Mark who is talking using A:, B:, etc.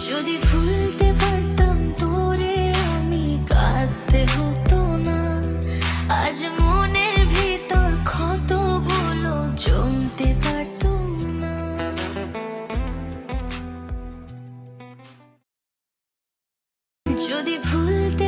A: যদি ভুলতে পারতাম তোরে আমি কাঁদতে হতো না। আজ মনের ভিতর ক্ষতগুলো জমতে পারতো না। যদি ভুলতে